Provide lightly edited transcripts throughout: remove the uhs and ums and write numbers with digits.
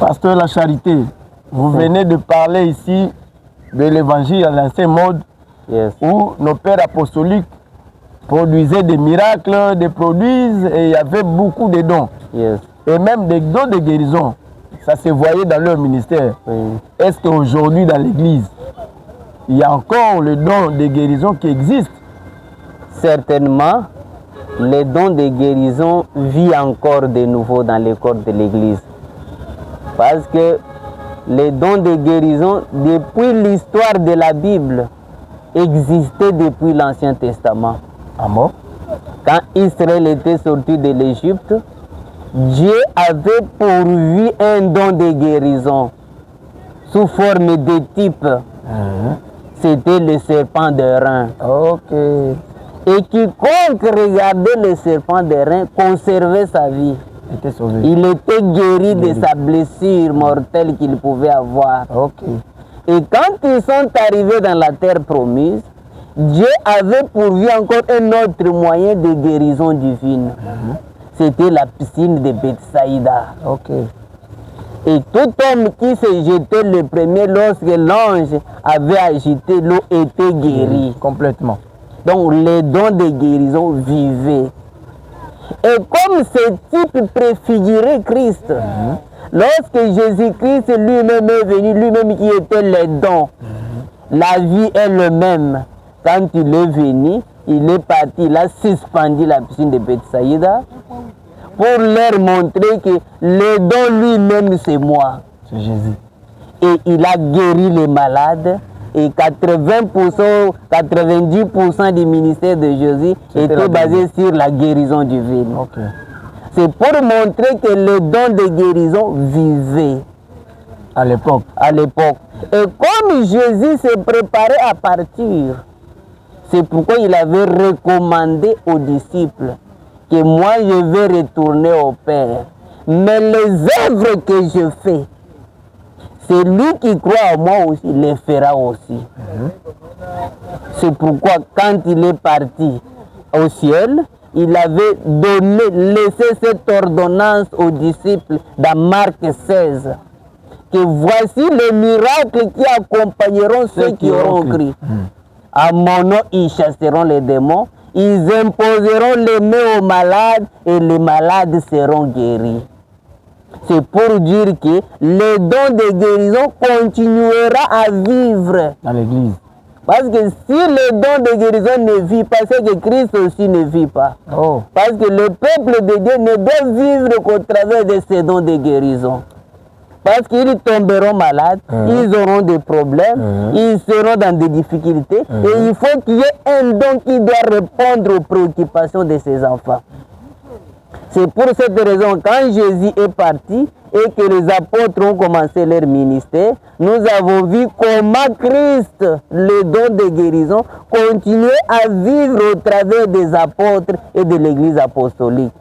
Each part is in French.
Pasteur La Charité, vous venez de parler ici de l'évangile à l'ancien mode, où nos pères apostoliques produisaient des miracles, des produits, et il y avait beaucoup de dons. Et même des dons de guérison. Ça se voyait dans leur ministère. Est-ce qu'aujourd'hui, dans l'Église, il y a encore le don de guérison qui existe? Certainement, les dons de guérison vivent encore de nouveau dans les corps de l'Église. Parce que les dons de guérison, depuis l'histoire de la Bible, existaient depuis l'Ancien Testament. Amen. Quand Israël était sorti de l'Égypte, Dieu avait pourvu un don de guérison sous forme de type. C'était le serpent de rein. Et quiconque regardait le serpent de rein conservait sa vie. Il était guéri de sa blessure mortelle qu'il pouvait avoir. Et quand ils sont arrivés dans la terre promise, Dieu avait pourvu encore un autre moyen de guérison divine. C'était la piscine de Bethsaïda. Et tout homme qui se jetait le premier lorsque l'ange avait agité l'eau était guéri. Complètement. Donc les dons de guérison vivaient. Et comme ce type préfigurait Christ, lorsque Jésus-Christ lui-même est venu, lui-même qui était les dons, la vie est le même. Quand il est venu, il est parti, il a suspendu la piscine de Bethsaïda pour leur montrer que le don lui-même c'est moi. C'est Jésus. Et il a guéri les malades. Et 80%, 90% du ministère de Jésus était basé sur la guérison divine. C'est pour montrer que le don de guérison vivait à l'époque. Et comme Jésus s'est préparé à partir, c'est pourquoi il avait recommandé aux disciples que moi je vais retourner au Père. Mais les œuvres que je fais, celui qui croit en moi aussi les fera aussi. C'est pourquoi quand il est parti au ciel, il avait laissé cette ordonnance aux disciples dans Marc 16. Que voici les miracles qui accompagneront ceux qui auront cru. À mon nom, ils chasseront les démons, ils imposeront les mains aux malades et les malades seront guéris. C'est pour dire que le don de guérison continuera à vivre dans l'Église. Parce que si le don de guérison ne vit pas, c'est que Christ aussi ne vit pas. Parce que le peuple de Dieu ne doit vivre qu'au travers de ces dons de guérison. Parce qu'ils tomberont malades, ils auront des problèmes, ils seront dans des difficultés. Et il faut qu'il y ait un don qui doit répondre aux préoccupations de ces enfants. C'est pour cette raison, quand Jésus est parti et que les apôtres ont commencé leur ministère, nous avons vu comment Christ, le don de guérison, continuait à vivre au travers des apôtres et de l'Église apostolique.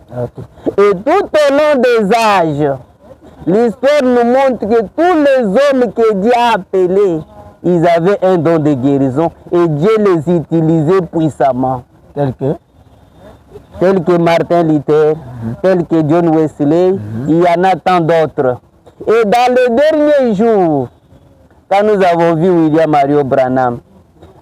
Et tout au long des âges, l'histoire nous montre que tous les hommes que Dieu a appelés, ils avaient un don de guérison et Dieu les utilisait puissamment. Tel que Martin Luther, tel que John Wesley, il y en a tant d'autres. Et dans les derniers jours, quand nous avons vu William Mario Branham,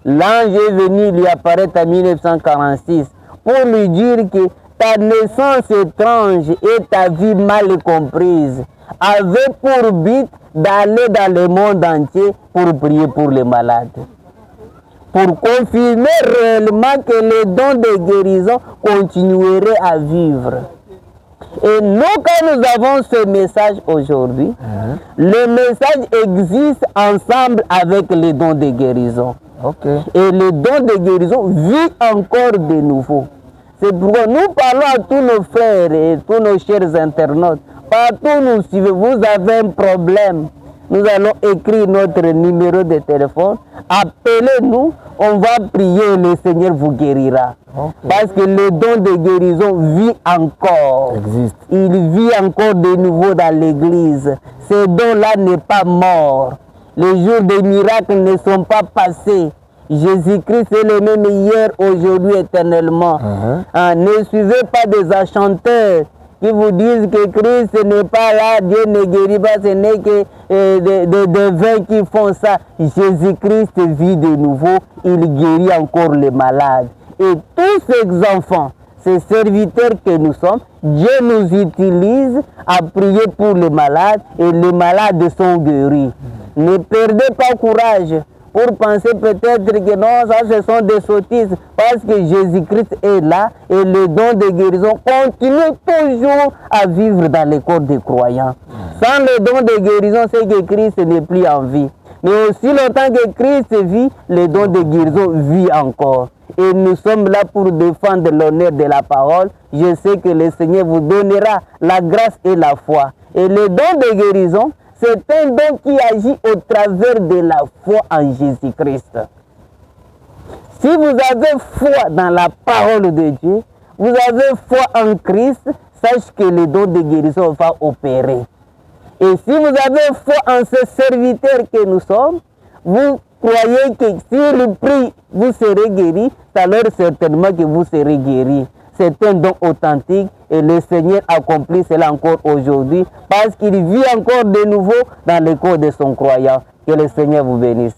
l'ange est venu lui apparaître en 1946 pour lui dire que ta naissance étrange et ta vie mal comprise avaient pour but d'aller dans le monde entier pour prier pour les malades. Pour confirmer réellement que les dons de guérison continueraient à vivre. Et nous, quand nous avons ce message aujourd'hui, le message existe ensemble avec les dons de guérison. Et les dons de guérison vivent encore de nouveau. C'est pourquoi nous parlons à tous nos frères et tous nos chers internautes. Partout nous suivez, vous avez un problème. Nous allons écrire notre numéro de téléphone. Appelez-nous, on va prier et le Seigneur vous guérira. Parce que le don de guérison vit encore. Il vit encore de nouveau dans l'Église. Ce don-là n'est pas mort. Les jours des miracles ne sont pas passés. Jésus-Christ est le même hier, aujourd'hui, éternellement. Ne suivez pas des enchanteurs qui vous disent que Christ n'est pas là, Dieu ne guérit pas, ce n'est que des vains qui font ça. Jésus-Christ vit de nouveau, il guérit encore les malades. Et tous ces enfants, ces serviteurs que nous sommes, Dieu nous utilise à prier pour les malades et les malades sont guéris. Ne perdez pas courage pour penser peut-être que non, ça ce sont des sottises, parce que Jésus-Christ est là et le don de guérison continue toujours à vivre dans les corps des croyants. Sans le don de guérison, c'est que Christ n'est plus en vie. Mais aussi longtemps que Christ vit, le don de guérison vit encore. Et nous sommes là pour défendre l'honneur de la parole. Je sais que le Seigneur vous donnera la grâce et la foi. Et le don de guérison, c'est un don qui agit au travers de la foi en Jésus-Christ. Si vous avez foi dans la parole de Dieu, vous avez foi en Christ, sachez que le don de guérison va opérer. Et si vous avez foi en ce serviteur que nous sommes, vous croyez que s'il prie, vous serez guéri, alors certainement que vous serez guéri. C'est un don authentique et le Seigneur accomplit cela encore aujourd'hui parce qu'il vit encore de nouveau dans le corps de son croyant. Que le Seigneur vous bénisse.